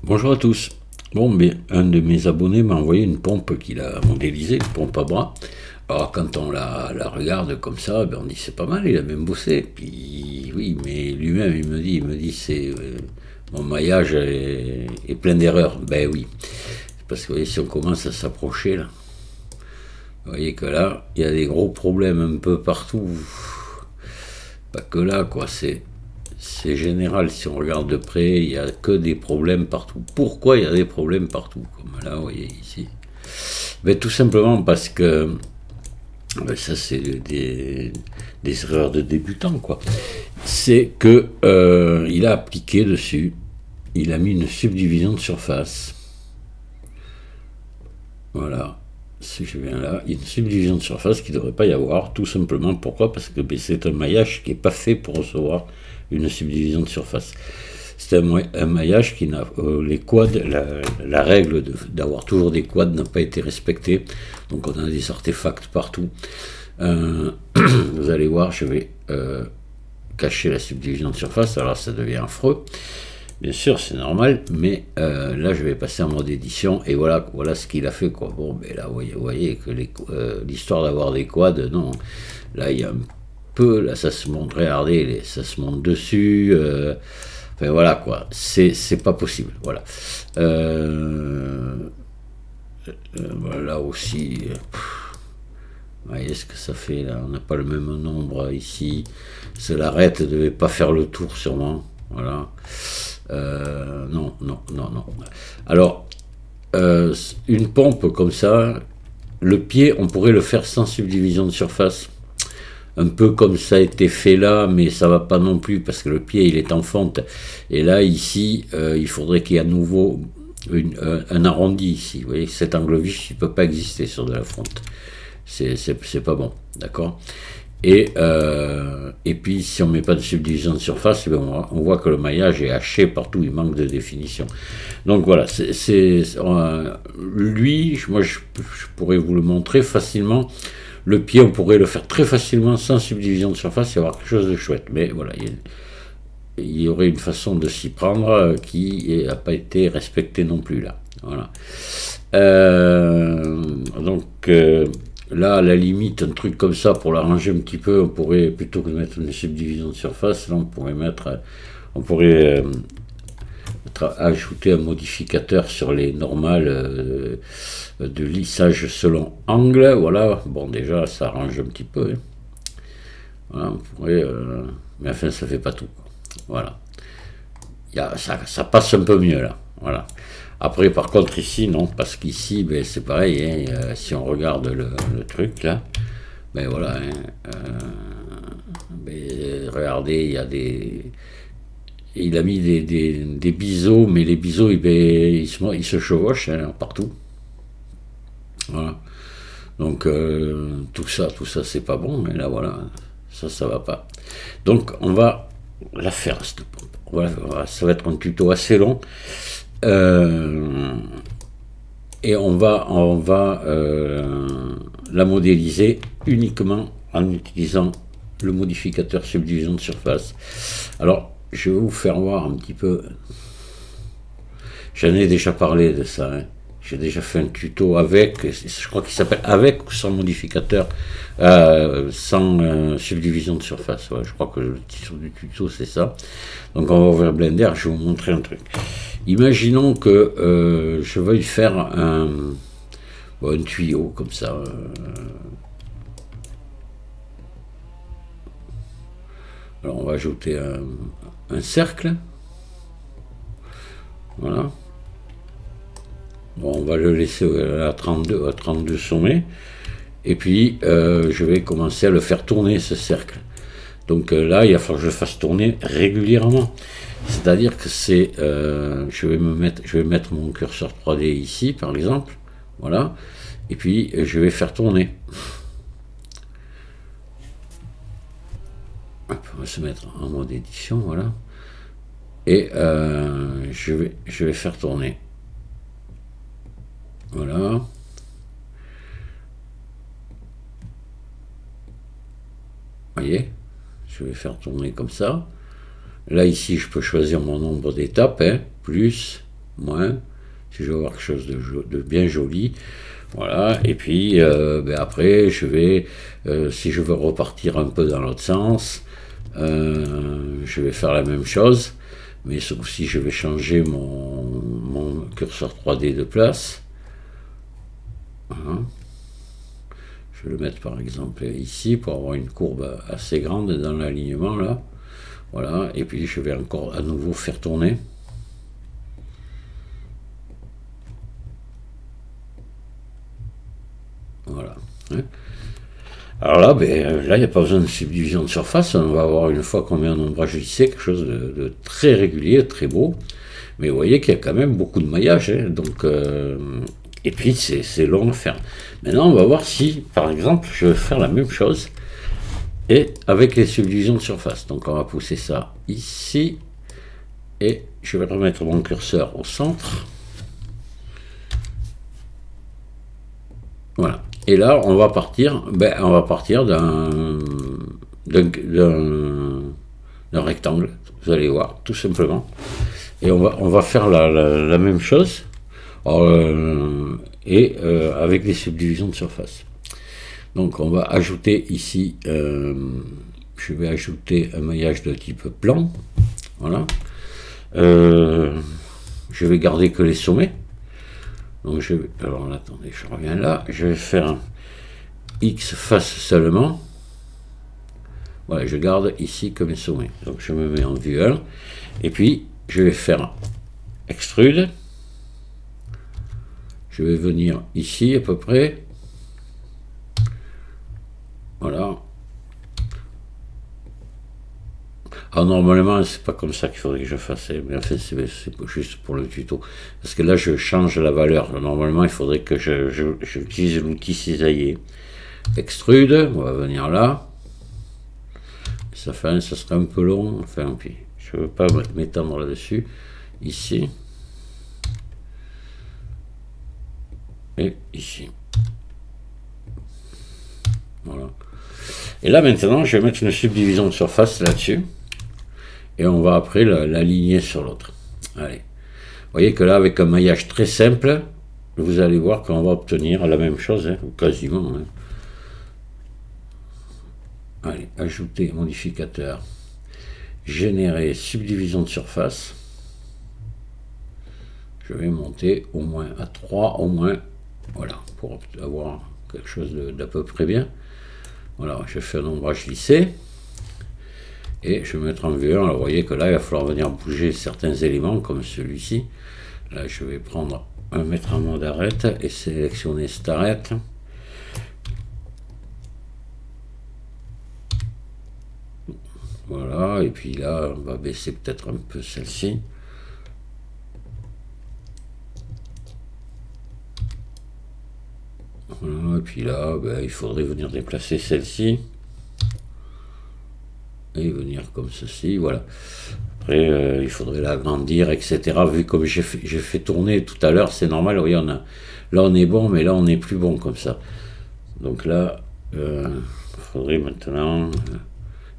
Bonjour à tous. Bon, mais un de mes abonnés m'a envoyé une pompe qu'il a modélisée, une pompe à bras. Alors quand on la regarde comme ça, ben on dit c'est pas mal, il a même bossé. Puis oui, mais lui-même il me dit c'est mon maillage est plein d'erreurs. Ben oui, parce que vous voyez, si on commence à s'approcher là, vous voyez que là il y a des gros problèmes un peu partout. Pas que là quoi, c'est général, si on regarde de près, il n'y a que des problèmes partout. Pourquoi il y a des problèmes partout? Comme là, vous voyez ici. Mais tout simplement parce que ça, c'est des erreurs de débutants, quoi. C'est que il a appliqué dessus, il a mis une subdivision de surface. Voilà. Si je viens là, il y a une subdivision de surface qui ne devrait pas y avoir, tout simplement. Pourquoi? Parce que c'est un maillage qui n'est pas fait pour recevoir une subdivision de surface. C'est un maillage qui n'a les quads, la règle d'avoir toujours des quads n'a pas été respectée. Donc on a des artefacts partout. Vous allez voir, je vais cacher la subdivision de surface, alors ça devient affreux. Bien sûr, c'est normal, mais là, je vais passer en mode édition, et voilà ce qu'il a fait, quoi. Bon, mais là, vous voyez que l'histoire d'avoir des quads, non. Là, il y a un peu, là, ça se monte, regardez, ça se monte dessus, enfin, voilà, quoi. C'est pas possible, voilà. Là aussi, vous voyez ce que ça fait, là. On n'a pas le même nombre ici. L'arête ne devait pas faire le tour, sûrement. Voilà. Non. Alors, une pompe comme ça, le pied, on pourrait le faire sans subdivision de surface. Un peu comme ça a été fait là, mais ça va pas non plus parce que le pied, il est en fonte. Et là, ici, il faudrait qu'il y ait à nouveau un arrondi ici. Vous voyez, cet angle vif, il ne peut pas exister sur de la fonte. C'est pas bon, d'accord? Et puis, si on ne met pas de subdivision de surface, eh bien, on voit que le maillage est haché partout, il manque de définition. Donc voilà, lui, moi je pourrais vous le montrer facilement. Le pied, on pourrait le faire très facilement sans subdivision de surface et avoir quelque chose de chouette. Mais voilà, il y aurait une façon de s'y prendre qui n'a pas été respectée non plus là. Voilà. Donc là, à la limite, un truc comme ça, pour l'arranger un petit peu, on pourrait, plutôt que de mettre une subdivision de surface, là, on pourrait ajouter un modificateur sur les normales de lissage selon angle. Voilà, bon, déjà, ça arrange un petit peu. Hein. Voilà, on pourrait, mais enfin, ça fait pas tout. Voilà. Ça passe un peu mieux, là. Voilà. Après, par contre, ici, non, parce qu'ici, ben, c'est pareil, hein, si on regarde le truc, là, ben voilà, hein, ben, regardez, il a mis des biseaux, mais les biseaux, ils se chevauchent hein, partout. Voilà. Donc, tout ça, c'est pas bon, mais là, voilà, ça va pas. Donc, on va la faire, cette pompe. Voilà, ça va être un tuto assez long. Et on va la modéliser uniquement en utilisant le modificateur subdivision de surface. Alors, je vais vous faire voir un petit peu. J'en ai déjà parlé de ça. Hein. J'ai déjà fait un tuto avec, je crois qu'il s'appelle avec ou sans modificateur, sans subdivision de surface. Ouais, je crois que le titre du tuto c'est ça. Donc on va ouvrir Blender, je vais vous montrer un truc. Imaginons que je veuille faire un tuyau comme ça. Alors on va ajouter un cercle. Voilà. Bon, on va le laisser à 32 sommets. Et puis, je vais commencer à le faire tourner, ce cercle. Donc là, il va falloir que je le fasse tourner régulièrement. C'est-à-dire que c'est... je vais mettre mon curseur 3D ici, par exemple. Voilà. Et puis, je vais faire tourner. Hop, on va se mettre en mode édition, voilà. Et je vais faire tourner. Voilà. Voyez, je vais faire tourner comme ça. Là, ici, je peux choisir mon nombre d'étapes, hein, plus, moins, si je veux avoir quelque chose de bien joli. Voilà, et puis après, je vais, si je veux repartir un peu dans l'autre sens, je vais faire la même chose, mais sauf si je vais changer mon curseur 3D de place. Voilà. Je vais le mettre par exemple ici pour avoir une courbe assez grande dans l'alignement là. Voilà, et puis je vais encore à nouveau faire tourner. Voilà. Alors là, là, il n'y a pas besoin de subdivision de surface. On va avoir, une fois qu'on met un ombrage lissé, quelque chose de très régulier, très beau. Mais vous voyez qu'il y a quand même beaucoup de maillage. Hein, donc, et puis, c'est long à faire. Maintenant, on va voir si, par exemple, je vais faire la même chose et avec les subdivisions de surface. Donc, on va pousser ça ici. Et je vais remettre mon curseur au centre. Voilà. Et là, on va partir d'un rectangle, vous allez voir, tout simplement. Et on va faire la même chose, avec des subdivisions de surface. Donc, on va ajouter ici, je vais ajouter un maillage de type plan. Voilà. Je vais garder que les sommets. Donc alors attendez, je reviens là, je vais faire un X face seulement. Voilà, je garde ici comme sommet. Donc je me mets en vue 1. Et puis je vais faire extrude. Je vais venir ici à peu près. Voilà. Alors normalement, c'est pas comme ça qu'il faudrait que je fasse, mais en fait, c'est juste pour le tuto. Parce que là, je change la valeur. Normalement, il faudrait que j'utilise l'outil cisailler. Extrude, on va venir là. Ça sera un peu long. Enfin, puis, je ne veux pas m'étendre là-dessus. Ici. Et ici. Voilà. Et là, maintenant, je vais mettre une subdivision de surface là-dessus. Et on va après l'aligner sur l'autre. Allez. Vous voyez que là, avec un maillage très simple, vous allez voir qu'on va obtenir la même chose, hein, quasiment. Hein. Allez, ajouter modificateur, générer subdivision de surface. Je vais monter au moins à 3, au moins, voilà, pour avoir quelque chose d'à peu près bien. Voilà, je fais un ombrage lissé. Et je vais mettre en vue 1. Alors vous voyez que là, il va falloir venir bouger certains éléments, comme celui-ci. Là, je vais mettre en mode arrête et sélectionner cet arrête. Voilà, et puis là, on va baisser peut-être un peu celle-ci. Voilà, et puis là, il faudrait venir déplacer celle-ci. Et venir comme ceci, voilà. Après, il faudrait l'agrandir, etc. Vu comme j'ai fait tourner tout à l'heure, c'est normal. Vous voyez, là on est bon, mais là on n'est plus bon comme ça. Donc là, il faudrait maintenant,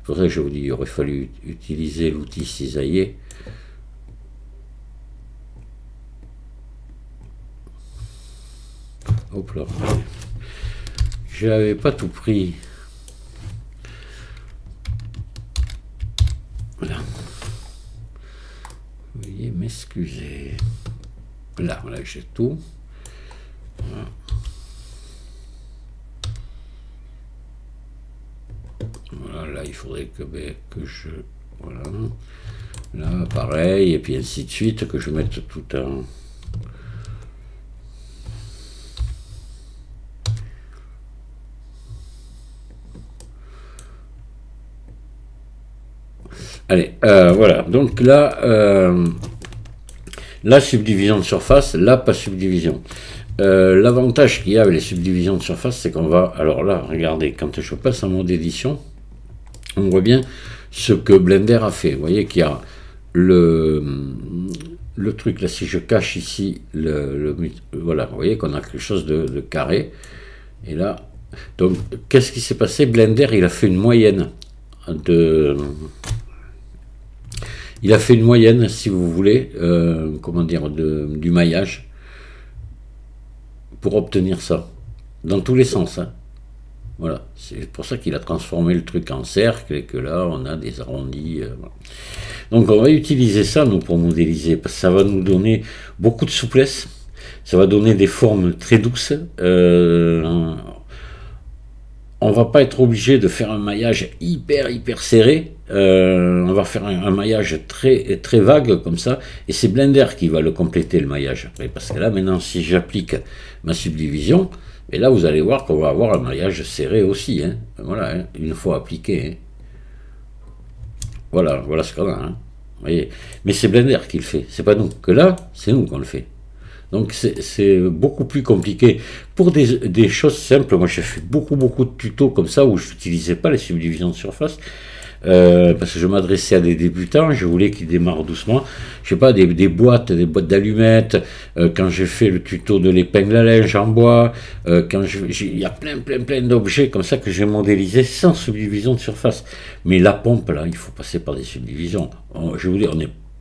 pour ça que je vous dis, il aurait fallu utiliser l'outil cisailler. Hop là. Je n'avais pas tout pris. Voilà. Veuillez m'excuser. Là, j'ai tout. Voilà. Voilà, là, il faudrait que je... Voilà. Là, pareil, et puis ainsi de suite, que je mette tout un... Allez, voilà, donc là, la subdivision de surface, là, pas subdivision. L'avantage qu'il y a avec les subdivisions de surface, c'est qu'on va, alors là, regardez, quand je passe en mode édition, on voit bien ce que Blender a fait. Vous voyez qu'il y a le truc, là, si je cache ici, voilà, vous voyez qu'on a quelque chose de carré. Et là, donc, qu'est-ce qui s'est passé? Blender, il a fait une moyenne Il a fait une moyenne, si vous voulez, comment dire, du maillage, pour obtenir ça, dans tous les sens. Hein. Voilà, c'est pour ça qu'il a transformé le truc en cercle et que là, on a des arrondis. Voilà. Donc, on va utiliser ça, nous, pour modéliser, parce que ça va nous donner beaucoup de souplesse, ça va donner des formes très douces. On va pas être obligé de faire un maillage hyper serré. On va faire un maillage très vague comme ça, et c'est Blender qui va le compléter le maillage après. Parce que là maintenant, si j'applique ma subdivision, et là vous allez voir qu'on va avoir un maillage serré aussi. Hein. Voilà, hein, une fois appliqué. Hein. Voilà ce qu'on a. Hein. Vous voyez. Mais c'est Blender qui le fait, c'est pas nous. Que là, c'est nous qu'on le fait. Donc c'est beaucoup plus compliqué. Pour des choses simples, moi j'ai fait beaucoup de tutos comme ça où je n'utilisais pas les subdivisions de surface. Parce que je m'adressais à des débutants, je voulais qu'ils démarrent doucement. Je sais pas, des boîtes d'allumettes. Quand j'ai fait le tuto de l'épingle à linge en bois, il y a plein d'objets comme ça que j'ai modélisé sans subdivision de surface. Mais la pompe là, il faut passer par des subdivisions. Je vous dis,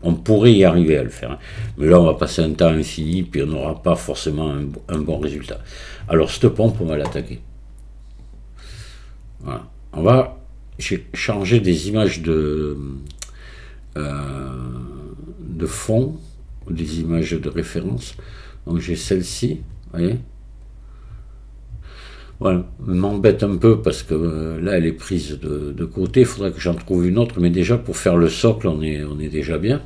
on pourrait y arriver à le faire, hein. Mais là on va passer un temps infini, puis on n'aura pas forcément un bon résultat. Alors cette pompe, on va l'attaquer. Voilà. J'ai changé des images de fond, des images de référence. Donc j'ai celle-ci, vous voyez. Voilà, m'embête un peu parce que là elle est prise de côté, il faudrait que j'en trouve une autre, mais déjà pour faire le socle on est déjà bien.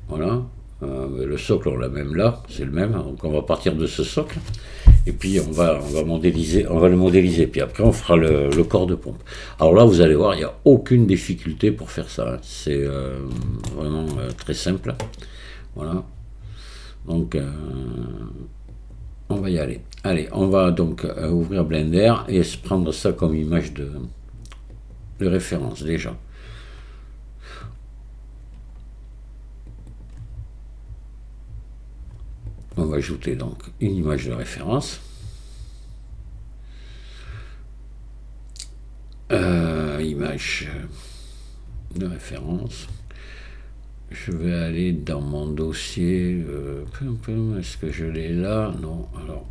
Voilà, le socle on l'a même là, c'est le même, donc on va partir de ce socle, et puis on va le modéliser, puis après on fera le corps de pompe. Alors là vous allez voir, il n'y a aucune difficulté pour faire ça, hein. C'est vraiment très simple. Voilà, donc on va y aller. Allez, on va donc ouvrir Blender et se prendre ça comme image de référence déjà. On va ajouter donc une image de référence. Image de référence. Je vais aller dans mon dossier. Est-ce que je l'ai là? Non. Alors,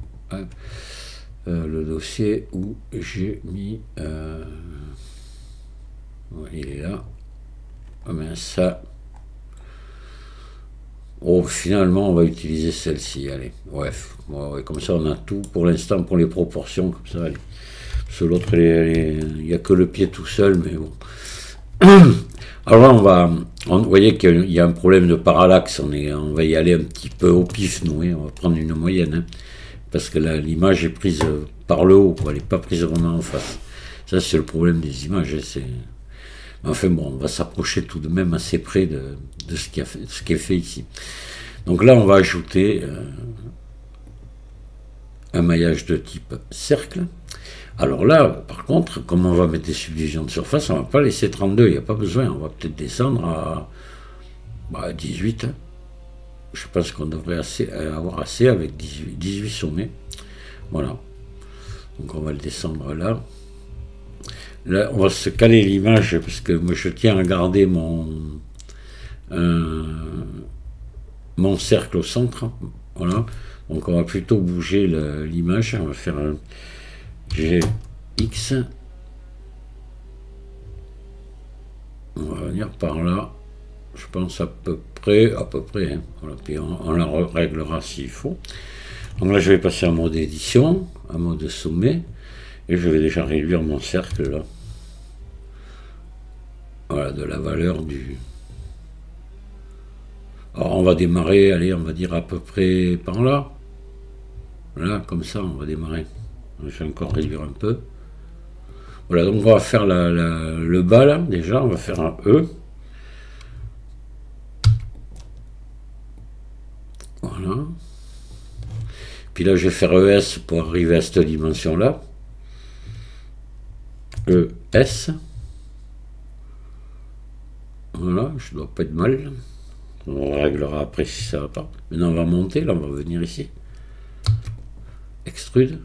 le dossier où j'ai mis. Il est là. Ah ben ça. Oh, finalement, on va utiliser celle-ci. Allez, bref. Ouais, comme ça, on a tout pour l'instant pour les proportions. Comme ça, allez. Parce que l'autre, il n'y a que le pied tout seul, mais bon. Alors là, vous voyez qu'il y a un problème de parallaxe. On va y aller un petit peu au pif, nous. Hein, on va prendre une moyenne. Hein, parce que là, l'image est prise par le haut, quoi, elle n'est pas prise vraiment en face. Ça, c'est le problème des images. Hein, enfin bon, on va s'approcher tout de même assez près de ce qui est fait ici. Donc là, on va ajouter un maillage de type cercle. Alors là, par contre, comme on va mettre des subdivisions de surface, on ne va pas laisser 32, il n'y a pas besoin. On va peut-être descendre à 18. Hein. Je pense qu'on devrait avoir assez avec 18 sommets. Voilà. Donc on va le descendre là. Là, on va se caler l'image parce que moi je tiens à garder mon cercle au centre. Voilà. Donc on va plutôt bouger l'image. On va faire un GX. On va venir par là. Je pense à peu près. Hein. Voilà. Puis on la réglera s'il faut. Donc là je vais passer en mode édition, en mode sommet. Et je vais déjà réduire mon cercle là. Voilà, de la valeur du... Alors on va démarrer, allez, on va dire à peu près par là. Voilà, comme ça, on va démarrer. Je vais encore réduire un peu. Voilà, donc on va faire le bas là, déjà, on va faire un E. Voilà. Puis là, je vais faire ES pour arriver à cette dimension-là. ES. Voilà, je dois pas être mal. On réglera après si ça va pas. Maintenant, on va monter, là, on va venir ici. Extrude.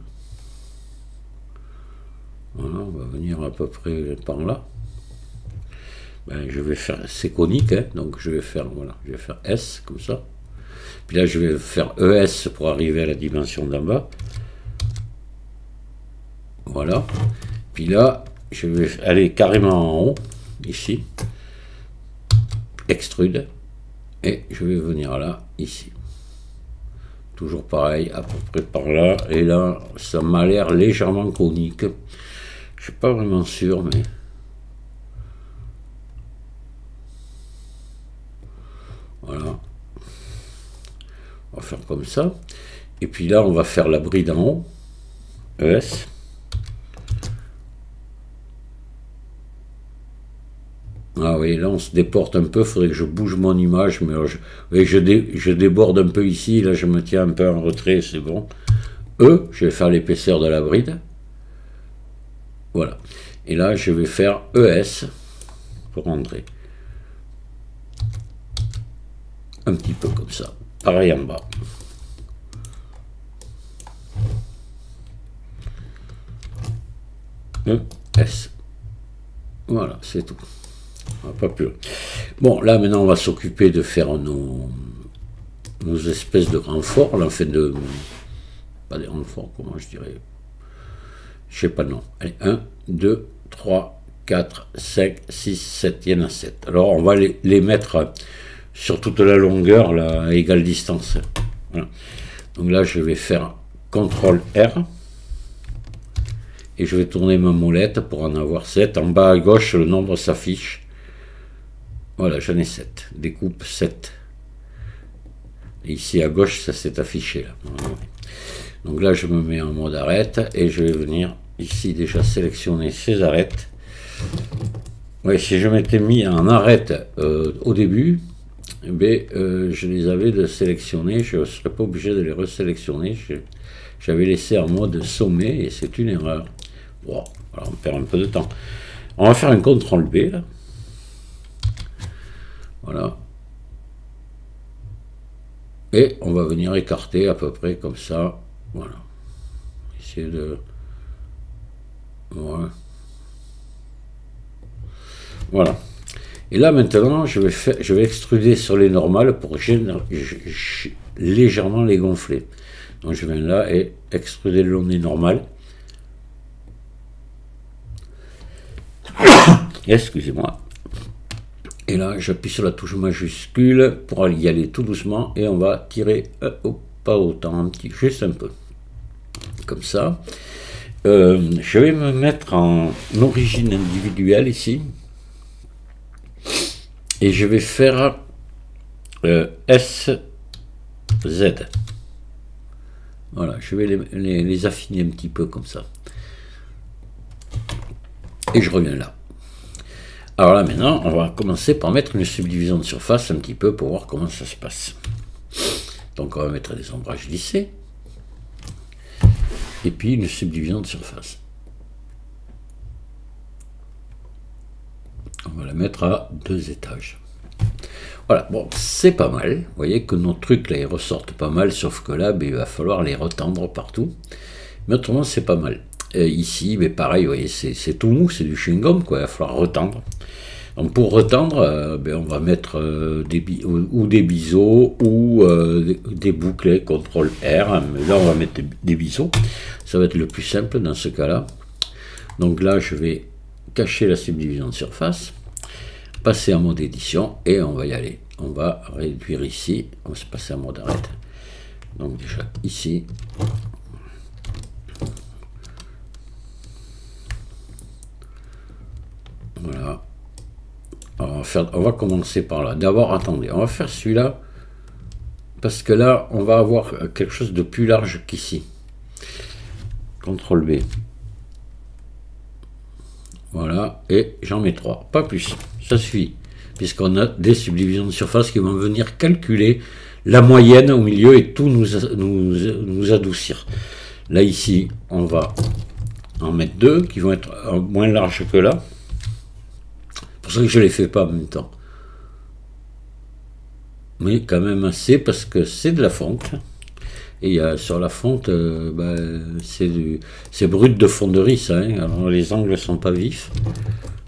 Voilà, on va venir à peu près par là. ben, je vais faire, c'est conique, hein, donc je vais faire, voilà, je vais faire S comme ça. Puis là, je vais faire ES pour arriver à la dimension d'en bas. Voilà. Puis là, je vais aller carrément en haut, ici. Extrude. Et je vais venir là, ici. Toujours pareil, à peu près par là. Et là, ça m'a l'air légèrement conique. Je suis pas vraiment sûr, mais... Voilà. On va faire comme ça. Et puis là, on va faire la bride en haut. ES. Ah oui, là on se déporte un peu, il faudrait que je bouge mon image, mais oui, je déborde un peu ici, là je me tiens un peu en retrait, c'est bon. Je vais faire l'épaisseur de la bride. Voilà. Et là je vais faire ES pour rentrer. Un petit peu comme ça. Pareil en bas. ES. Voilà, c'est tout. Pas plus. Bon, là maintenant on va s'occuper de faire nos espèces de grands forts, là, en fait de... Pas des grands forts, comment je dirais... Je sais pas le nom. Allez, 1, 2, 3, 4, 5, 6, 7, il y en a 7. Alors on va les mettre sur toute la longueur, là, à égale distance. Voilà. Donc là je vais faire CTRL R. Et je vais tourner ma molette pour en avoir 7. En bas à gauche, le nombre s'affiche. Voilà, j'en ai 7. Découpe 7. Et ici à gauche, ça s'est affiché là. Voilà. Donc là, je me mets en mode arrête et je vais venir ici déjà sélectionner ces arêtes. Ouais, si je m'étais mis en arrête au début, eh bien, je les avais de sélectionner. Je ne serais pas obligé de les resélectionner. J'avais laissé en mode sommet et c'est une erreur. Bon, alors on perd un peu de temps. On va faire un CTRL B là. Voilà. Et on va venir écarter à peu près comme ça. Voilà. Essayer de... Voilà. Voilà. Et là maintenant, je vais extruder sur les normales pour légèrement les gonfler. Donc je viens là et extruder le long des normales. Excusez-moi. Et là, j'appuie sur la touche majuscule pour y aller tout doucement et on va tirer pas autant, juste un peu. Comme ça. Je vais me mettre en origine individuelle ici. Et je vais faire SZ. Voilà, je vais les affiner un petit peu comme ça. Et je reviens là. Alors là maintenant, on va commencer par mettre une subdivision de surface un petit peu pour voir comment ça se passe. Donc on va mettre des ombrages lissés. Et puis une subdivision de surface. On va la mettre à 2 étages. Voilà, bon, c'est pas mal. Vous voyez que nos trucs là, ils ressortent pas mal, sauf que là, ben, il va falloir les retendre partout. Mais autrement, c'est pas mal. Ici, mais pareil, vous voyez, c'est tout mou, c'est du chewing-gum, quoi, il va falloir retendre. Donc pour retendre, ben, on va mettre des biseaux ou des bouclets, CTRL R, mais là on va mettre des biseaux, ça va être le plus simple dans ce cas-là. Donc là je vais cacher la subdivision de surface, passer en mode édition et on va y aller. On va réduire ici, on va se passer en mode arrête. Donc déjà ici. Voilà. On va commencer par là. D'abord, attendez, on va faire celui-là, parce que là, on va avoir quelque chose de plus large qu'ici. CTRL B. Voilà, et j'en mets 3, pas plus, ça suffit, puisqu'on a des subdivisions de surface qui vont venir calculer la moyenne au milieu et tout nous adoucir. Là, ici, on va en mettre 2 qui vont être moins larges que là. C'est pour ça que je ne les fais pas en même temps. Mais quand même assez parce que c'est de la fonte. Et sur la fonte, c'est brut de fonderie ça. Hein. Alors les angles ne sont pas vifs.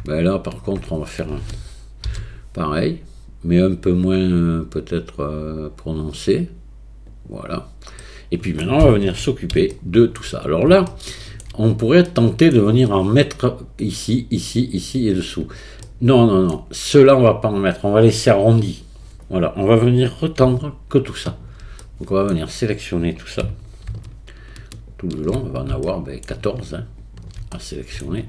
Ben là par contre on va faire pareil, mais un peu moins peut-être prononcé. Voilà. Et puis maintenant, on va venir s'occuper de tout ça. Alors là, on pourrait tenter de venir en mettre ici, ici, ici et dessous. Non, non, non. Ceux-là, on va pas en mettre. On va laisser arrondi. Voilà. On va venir retendre que tout ça. Donc on va venir sélectionner tout ça. Tout le long, on va en avoir 14 hein, à sélectionner.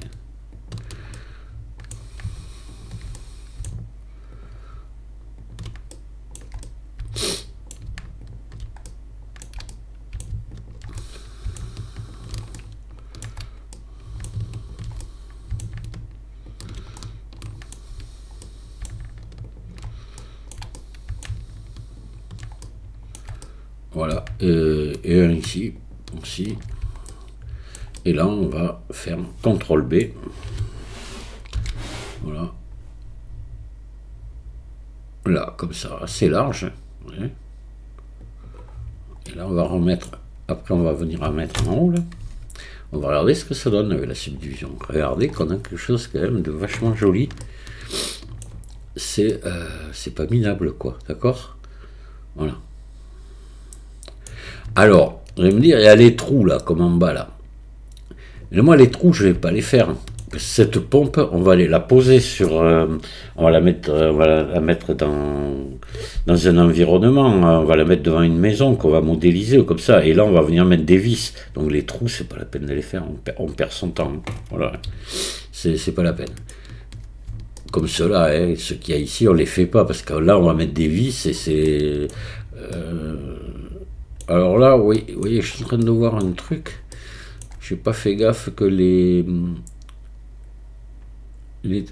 Voilà, et un ici aussi. Et là, on va faire CTRL B. Voilà. Là, comme ça, assez large. Ouais. Et là, on va remettre. Après, on va venir en mettre en haut. Là. On va regarder ce que ça donne avec la subdivision. Regardez qu'on a quelque chose quand même de vachement joli. C'est pas minable, quoi. D'accord? Voilà. Alors, vous allez me dire, il y a les trous là, comme en bas là. Mais moi, les trous, je ne vais pas les faire. Cette pompe, on va aller la poser sur. On va la mettre dans un environnement. On va la mettre devant une maison qu'on va modéliser comme ça. Et là, on va venir mettre des vis. Donc les trous, c'est pas la peine de les faire. On perd son temps. Voilà. C'est pas la peine. Comme ceux-là, hein, ceux qu'il y a ici, on les fait pas parce que là, on va mettre des vis et c'est. Alors là, oui, vous voyez, je suis en train de voir un truc. J'ai pas fait gaffe que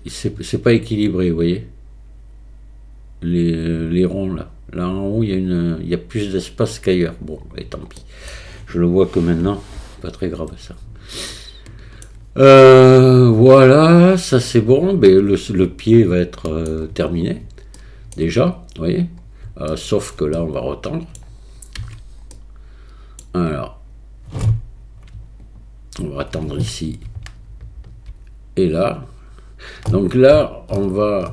c'est pas équilibré, vous voyez. Les ronds là. Là en haut, il y a plus d'espace qu'ailleurs. Bon, et tant pis. Je le vois que maintenant. Pas très grave ça. Voilà, ça c'est bon. Mais le pied va être terminé. Déjà, vous voyez. Sauf que là, on va retendre. Alors, on va attendre ici et là. Donc là, on va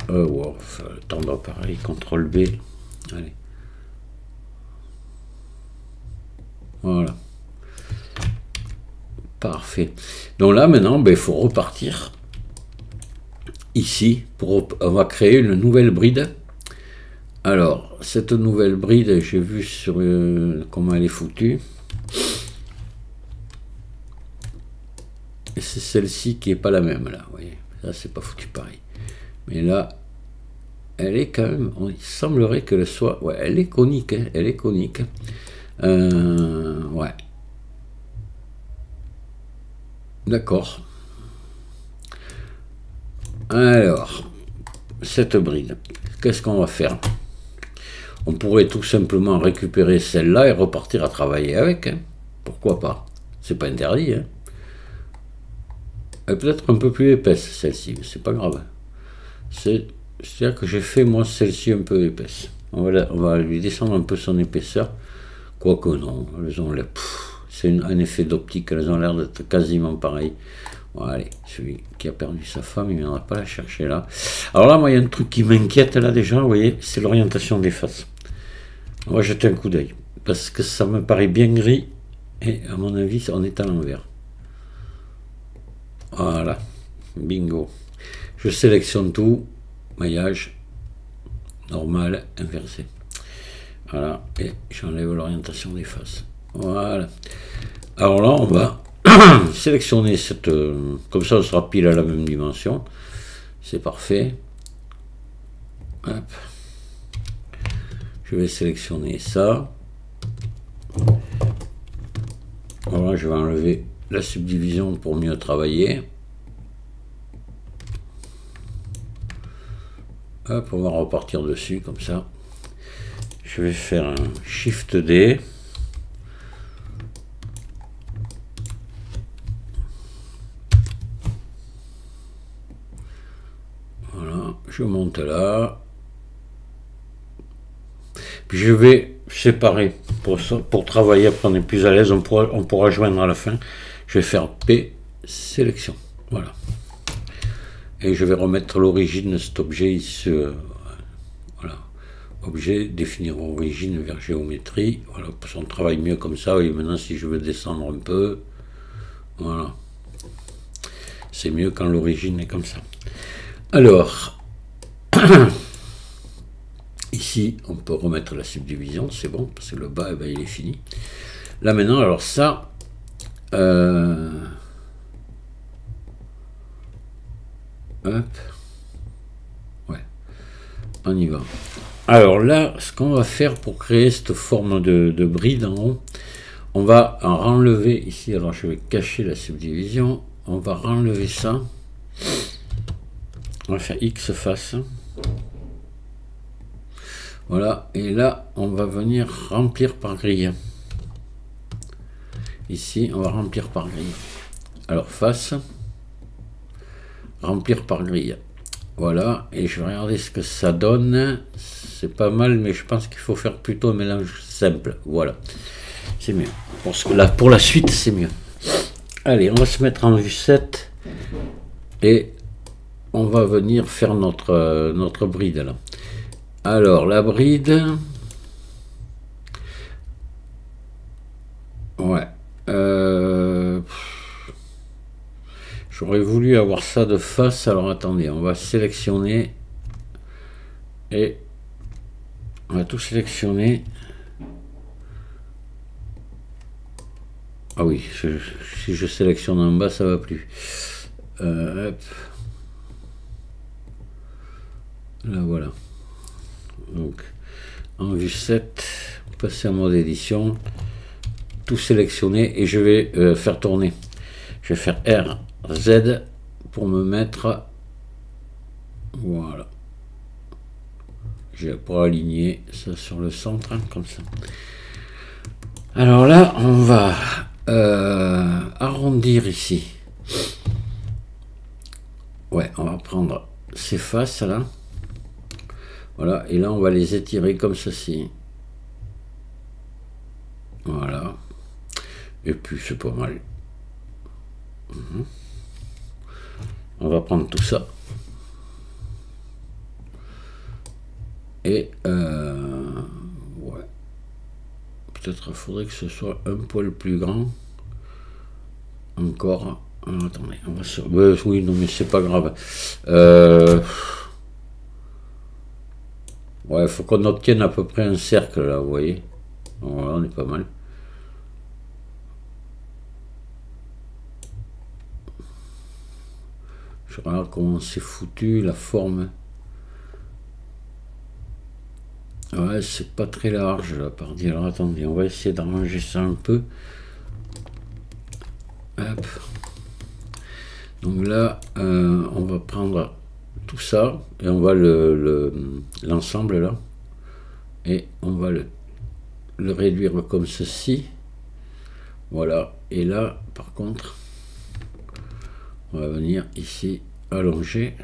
tendre pareil, CTRL B. Allez. Voilà. Parfait. Donc là, maintenant, il faut repartir ici. On va créer une nouvelle bride. Alors, cette nouvelle bride, j'ai vu sur comment elle est foutue. Et c'est celle-ci qui n'est pas la même, là. Vous voyez, là, c'est pas foutu pareil. Mais là, elle est quand même... Il semblerait qu'elle soit... Ouais, elle est conique, hein, elle est conique. Ouais. D'accord. Alors, cette bride, qu'est-ce qu'on va faire? On pourrait tout simplement récupérer celle-là et repartir à travailler avec. Hein. Pourquoi pas? C'est pas interdit. Hein. Elle est peut-être un peu plus épaisse, celle-ci, mais c'est pas grave. C'est-à-dire que j'ai fait, moi, celle-ci un peu épaisse. On va lui descendre un peu son épaisseur. Quoique non, elles ont l'air... C'est un effet d'optique, elles ont l'air d'être quasiment pareilles. Bon, allez, celui qui a perdu sa femme, il ne viendra pas la chercher là. Alors là, moi, il y a un truc qui m'inquiète là déjà, vous voyez, c'est l'orientation des faces. On va jeter un coup d'œil, parce que ça me paraît bien gris, et à mon avis, on est à l'envers. Voilà, bingo. Je sélectionne tout, maillage, normal, inversé. Voilà, et j'enlève l'orientation des faces. Voilà. Alors là, on va sélectionner cette... comme ça, on sera pile à la même dimension. C'est parfait. Hop. Je vais sélectionner ça. Voilà, je vais enlever la subdivision pour mieux travailler. Hop, on va repartir dessus comme ça. Je vais faire un Shift D. Voilà, je monte là. Puis je vais séparer pour travailler, après on est plus à l'aise, on pourra joindre à la fin. Je vais faire P, sélection. Voilà. Et je vais remettre l'origine de cet objet ici objet, définir origine vers géométrie. Voilà, parce qu'on travaille mieux comme ça. Et maintenant, si je veux descendre un peu, voilà. C'est mieux quand l'origine est comme ça. Alors, ici, on peut remettre la subdivision, c'est bon, parce que le bas, eh ben, il est fini. Là maintenant, alors ça, hop, ouais, on y va. Alors là, ce qu'on va faire pour créer cette forme de bride en haut, on va en enlever ici, alors je vais cacher la subdivision, on va enlever ça, on va faire X face, voilà, et là, on va venir remplir par grille. Ici, on va remplir par grille. Alors, face, remplir par grille. Voilà, et je vais regarder ce que ça donne. C'est pas mal, mais je pense qu'il faut faire plutôt un mélange simple. Voilà, c'est mieux. Pour la suite, c'est mieux. Allez, on va se mettre en vue 7 et on va venir faire notre bride là. Alors, la bride, ouais. J'aurais voulu avoir ça de face, alors attendez, on va sélectionner et on va tout sélectionner. Ah oui, si je sélectionne en bas, ça va plus. Hop. Là voilà. Donc en vue 7, passer en mode édition, tout sélectionner et je vais faire tourner. Je vais faire R, Z pour me mettre, voilà, pour aligner ça sur le centre, hein, comme ça. Alors là, on va arrondir ici. Ouais, on va prendre ces faces là. Voilà, et là on va les étirer comme ceci. Voilà. Et puis c'est pas mal. On va prendre tout ça. Et ouais. Peut-être faudrait que ce soit un poil plus grand. Encore. Attendez, on va se... oui, non mais c'est pas grave. Ouais, il faut qu'on obtienne à peu près un cercle là, vous voyez. Voilà, on est pas mal. Je regarde comment c'est foutu, la forme. Ouais, c'est pas très large la partie. Alors attendez, on va essayer d'arranger ça un peu. Hop. Donc là, on va prendre tout ça et on va l'ensemble là. Et on va le réduire comme ceci. Voilà. Et là, par contre, on va venir ici allonger.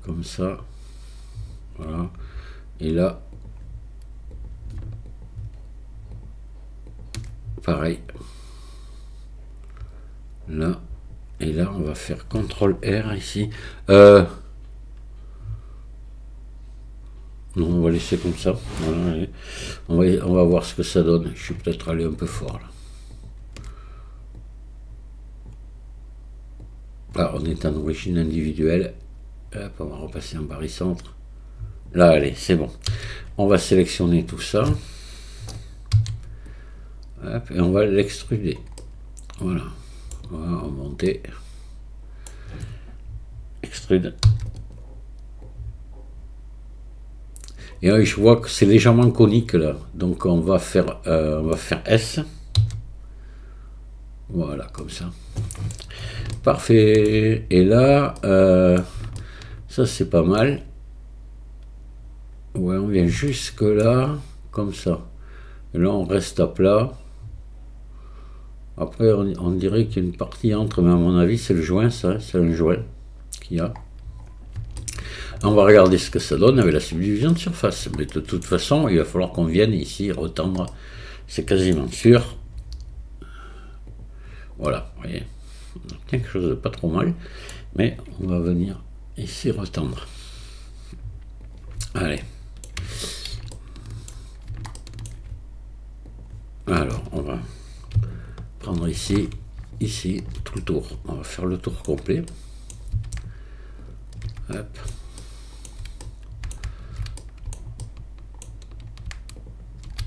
Comme ça. Voilà. Et là, pareil. Là. Et là, on va faire CTRL R ici. Non, on va laisser comme ça. Voilà, on va voir ce que ça donne. Je suis peut-être allé un peu fort là. Là, on est en origine individuelle. Hop, on va repasser en barycentre. Là, allez, c'est bon. On va sélectionner tout ça. Hop, et on va l'extruder. Voilà. On va remonter. Extrude. Et je vois que c'est légèrement conique là. Donc on va faire S. Voilà, comme ça. Parfait. Et là, ça c'est pas mal. Ouais, on vient jusque là, comme ça. Et là, on reste à plat. Après, on dirait qu'il y a une partie entre, mais à mon avis, c'est le joint, ça. C'est un joint qu'il y a. On va regarder ce que ça donne avec la subdivision de surface. Mais de toute façon, il va falloir qu'on vienne ici retendre. C'est quasiment sûr. Voilà, vous voyez. On obtient quelque chose de pas trop mal. Mais on va venir ici retendre. Allez. Alors, on va prendre ici, tout le tour. On va faire le tour complet. Hop.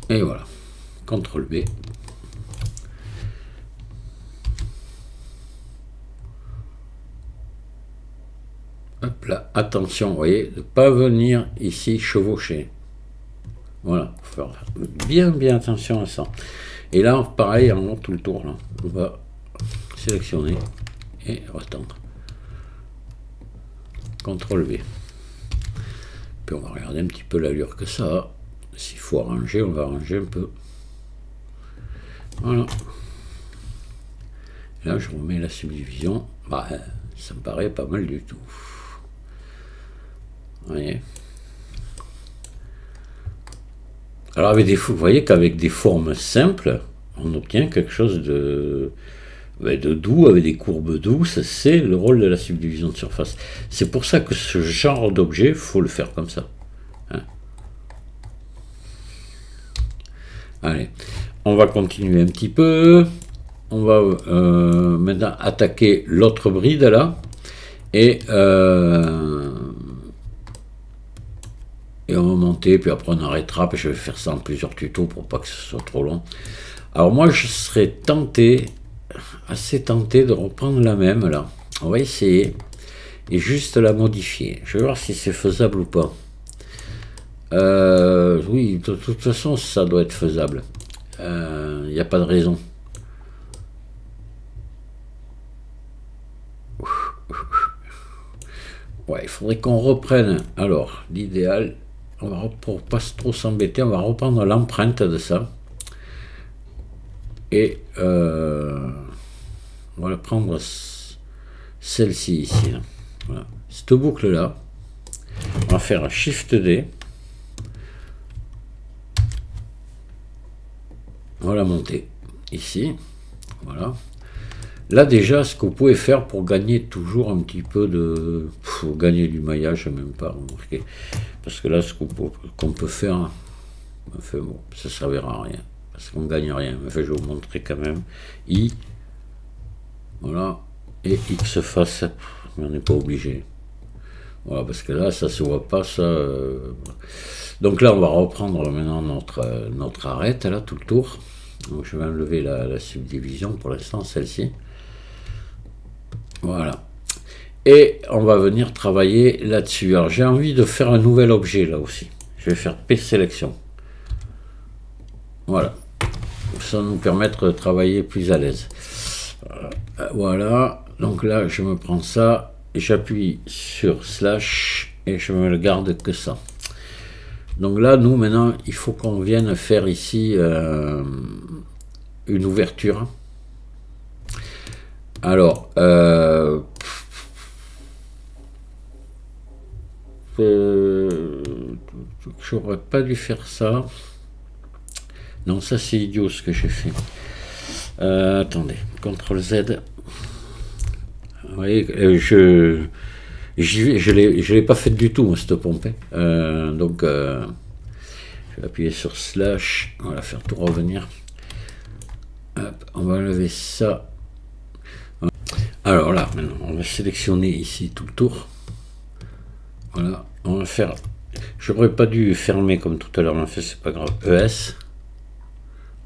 Et voilà. CTRL B. Hop là, attention, vous voyez, de ne pas venir ici chevaucher. Voilà, faut faire bien attention à ça. Et là, pareil, en tout le tour, là, on va sélectionner et retendre. CTRL V. Puis on va regarder un petit peu l'allure que ça a. S'il faut arranger, on va arranger un peu. Voilà. Et là, je remets la subdivision. Bah, ça me paraît pas mal du tout. Vous voyez. Alors, avec des, vous voyez qu'avec des formes simples, on obtient quelque chose de doux, avec des courbes douces. C'est le rôle de la subdivision de surface. C'est pour ça que ce genre d'objet, il faut le faire comme ça. Hein. Allez, on va continuer un petit peu. On va maintenant attaquer l'autre bride là. Et on va monter, puis après on arrêtera, puis je vais faire ça en plusieurs tutos pour pas que ce soit trop long. Alors moi je serais tenté, assez tenté de reprendre la même là. On va essayer et juste la modifier. Je vais voir si c'est faisable ou pas. Oui, de toute façon ça doit être faisable. Il n'y a pas de raison. Ouais, il faudrait qu'on reprenne. Alors, l'idéal, pour pas trop s'embêter, on va reprendre l'empreinte de ça. Et on va prendre celle-ci ici. Là. Voilà. Cette boucle-là, on va faire un Shift D. On va la monter ici. Voilà. Là déjà, ce que vous pouvez faire pour gagner toujours un petit peu de... Pour gagner du maillage, même pas remarqué. Parce que là, ce qu'on peut faire, enfin, bon, ça ne servira à rien. Parce qu'on ne gagne rien. Enfin, je vais vous montrer quand même. I, voilà, et X face, mais on n'est pas obligé. Voilà, parce que là, ça ne se voit pas, ça... Donc là, on va reprendre maintenant notre arête, là, tout le tour. Donc, je vais enlever la subdivision pour l'instant, celle-ci. Voilà. Et on va venir travailler là-dessus. Alors j'ai envie de faire un nouvel objet là aussi. Je vais faire P sélection. Voilà. Ça va nous permettre de travailler plus à l'aise. Voilà. Donc là, je me prends ça, j'appuie sur slash et je me le garde que ça. Donc là, nous maintenant, il faut qu'on vienne faire ici une ouverture. Alors, j'aurais pas dû faire ça. Non, ça c'est idiot ce que j'ai fait. Attendez, CTRL Z. Vous voyez, je l'ai pas fait du tout, cette pompe. Donc, je vais appuyer sur slash. On va faire tout revenir. Hop, on va enlever ça. Alors là, maintenant, on va sélectionner ici tout le tour. Voilà, on va faire... J'aurais pas dû fermer comme tout à l'heure, mais en fait, c'est pas grave. ES.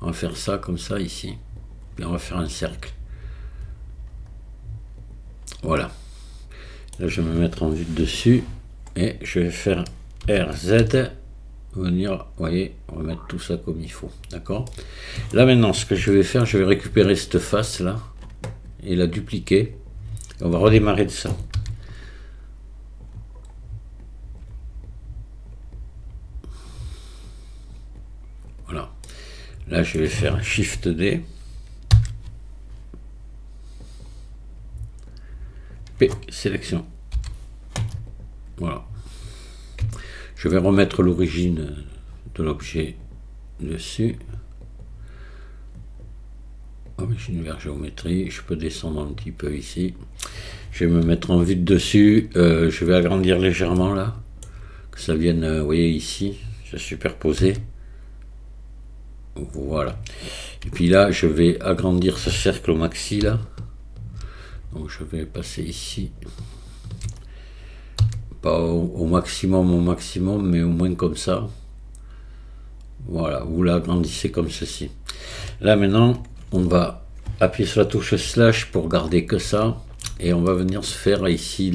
On va faire ça comme ça ici. Et on va faire un cercle. Voilà. Là, je vais me mettre en vue de dessus. Et je vais faire RZ. Venir, vous voyez, on va mettre tout ça comme il faut. D'accord? Là, maintenant, ce que je vais faire, je vais récupérer cette face là. Et la dupliquer. Et on va redémarrer de ça. Voilà. Là, je vais faire un Shift D. P, sélection. Voilà. Je vais remettre l'origine de l'objet dessus. Hop. j'ai une vue géométrie, je peux descendre un petit peu ici. Je vais me mettre en vue de dessus, je vais agrandir légèrement là, que ça vienne, vous voyez ici, se superposer. Voilà. Et puis là, je vais agrandir ce cercle au maxi là. Donc je vais passer ici. Pas au maximum, mais au moins comme ça. Voilà, vous l'agrandissez comme ceci. Là maintenant, on va appuyer sur la touche slash pour garder que ça. Et on va venir se faire ici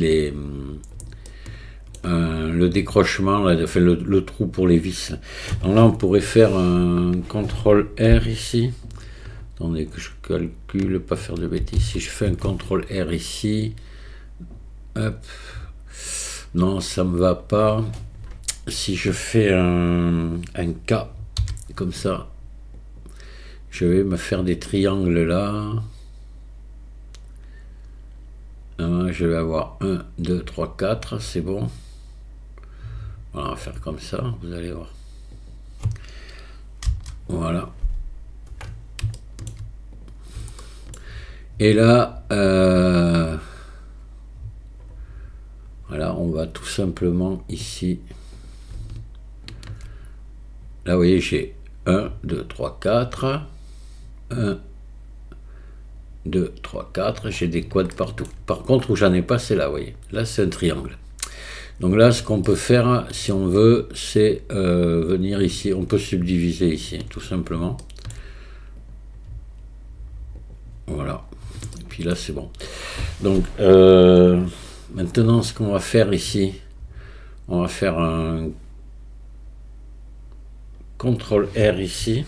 le décrochement, là, enfin, le trou pour les vis. Donc là, on pourrait faire un CTRL R ici. Attendez que je calcule, pas faire de bêtises. Si je fais un CTRL R ici, hop, non, ça me va pas. Si je fais un K, comme ça, je vais me faire des triangles là. Je vais avoir 1, 2, 3, 4, c'est bon. Voilà, on va faire comme ça, vous allez voir. Voilà. Et là, voilà, on va tout simplement ici. Là, vous voyez, j'ai 1, 2, 3, 4. 1, 2, 3, 4. J'ai des quads partout. Par contre, où j'en ai pas, c'est là, vous voyez. Là, c'est un triangle. Donc là, ce qu'on peut faire, si on veut, c'est venir ici. On peut subdiviser ici, tout simplement. Voilà. Et puis là, c'est bon. Donc, maintenant, ce qu'on va faire ici, on va faire un CTRL R ici.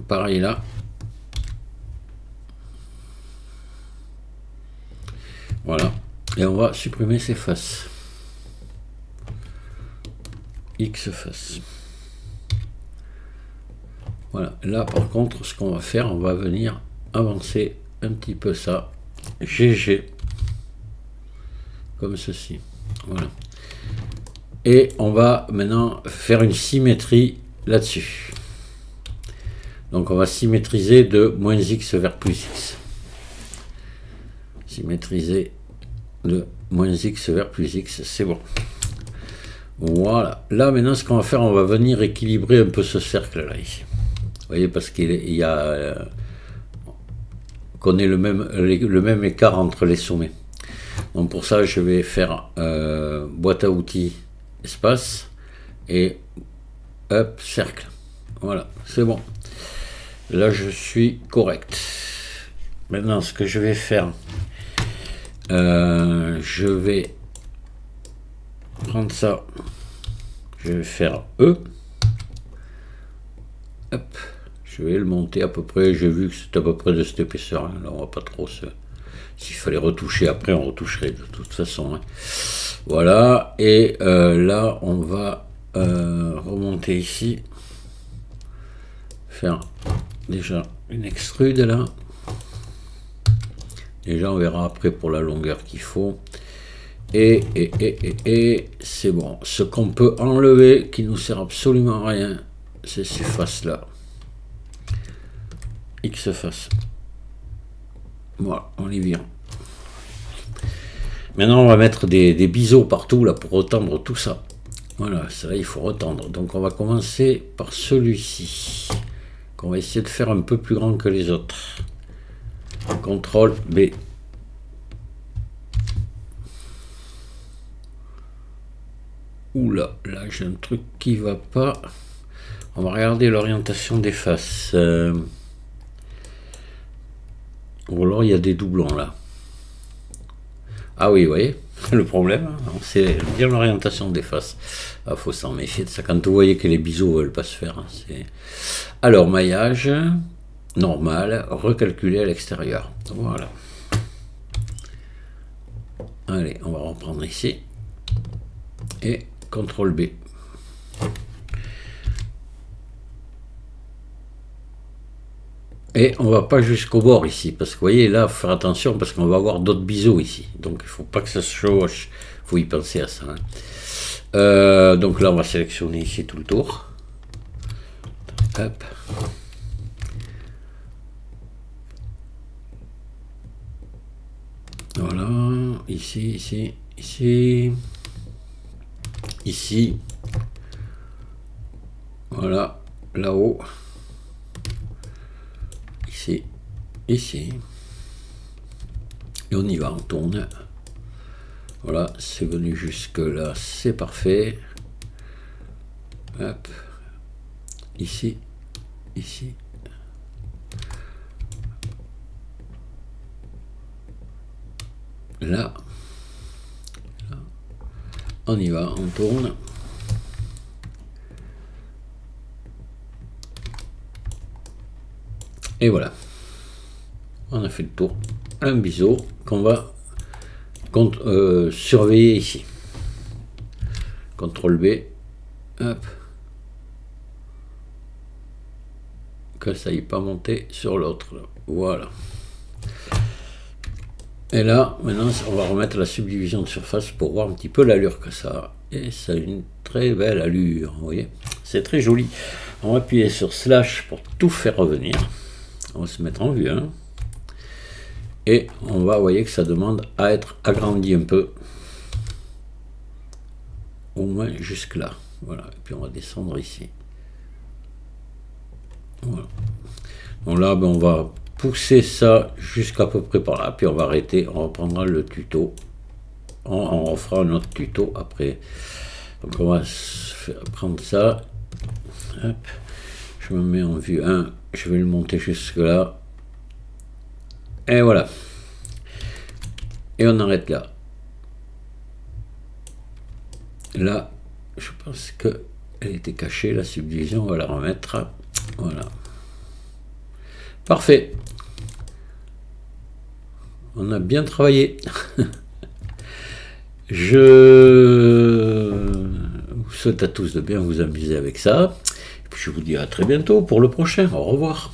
Pareil là. Voilà. Et on va supprimer ces faces. X faces. Voilà. Là, par contre, ce qu'on va faire, on va venir avancer un petit peu ça. GG. Comme ceci. Voilà. Et on va maintenant faire une symétrie là-dessus. Donc on va symétriser de moins x vers plus x. Symétriser de moins x vers plus x, c'est bon. Voilà. Là maintenant ce qu'on va faire, on va venir équilibrer un peu ce cercle là ici. Vous voyez, parce qu'il y a qu'on ait le même écart entre les sommets. Donc pour ça je vais faire boîte à outils espace et hop cercle. Voilà, c'est bon. Là, je suis correct. Maintenant, ce que je vais faire, je vais prendre ça. Je vais faire E. Hop. Je vais le monter à peu près. J'ai vu que c'est à peu près de cette épaisseur. Là, on va pas trop se... S'il fallait retoucher après, on retoucherait de toute façon. Hein. Voilà. Et là, on va remonter ici. Faire... déjà une extrude là. Déjà on verra après pour la longueur qu'il faut. Et c'est bon. Ce qu'on peut enlever qui nous sert absolument à rien, c'est ces faces là. X face. Voilà, on les vire. Maintenant on va mettre des biseaux partout là pour retendre tout ça. Voilà, ça là il faut retendre. Donc on va commencer par celui-ci. On va essayer de faire un peu plus grand que les autres. CTRL B. Oula, là j'ai un truc qui va pas. On va regarder l'orientation des faces. Ou alors il y a des doublons là. Ah oui, vous voyez, le problème, c'est bien l'orientation des faces. Il faut s'en méfier de ça. Quand vous voyez que les biseaux ne veulent pas se faire. Hein, alors, maillage, normal, recalculer à l'extérieur. Voilà. Allez, on va reprendre ici. Et CTRL B. Et on va pas jusqu'au bord ici, parce que vous voyez, là, il faut faire attention, parce qu'on va avoir d'autres biseaux ici. Donc, il ne faut pas que ça se chevauche. Il faut y penser à ça. Hein. Donc là, on va sélectionner ici tout le tour. Hop. Voilà, ici, ici, ici, ici, voilà, là-haut, ici, ici, et on y va, on tourne. Voilà, c'est venu jusque là, c'est parfait. Hop, ici, ici. Là, on y va, on tourne. Et voilà, on a fait le tour. Un biseau qu'on va surveiller ici. CTRL B, hop, que ça n'aille pas monter sur l'autre. Voilà. Et là, maintenant, on va remettre la subdivision de surface pour voir un petit peu l'allure que ça a. Et ça a une très belle allure, vous voyez. C'est très joli. On va appuyer sur slash pour tout faire revenir. On va se mettre en vue 1. Et on va, vous voyez que ça demande à être agrandi un peu. Au moins jusque là. Voilà. Et puis on va descendre ici. Voilà. Donc là, ben, on va pousser ça jusqu'à peu près par là, puis on va arrêter, on reprendra le tuto, on refera un autre tuto après. Donc on va prendre ça, hop. Je me mets en vue 1, je vais le monter jusque là, et voilà, et on arrête là. Là, je pense que elle était cachée, la subdivision, on va la remettre, voilà. Parfait. On a bien travaillé. Je vous souhaite à tous de bien vous amuser avec ça. Et puis je vous dis à très bientôt pour le prochain. Au revoir.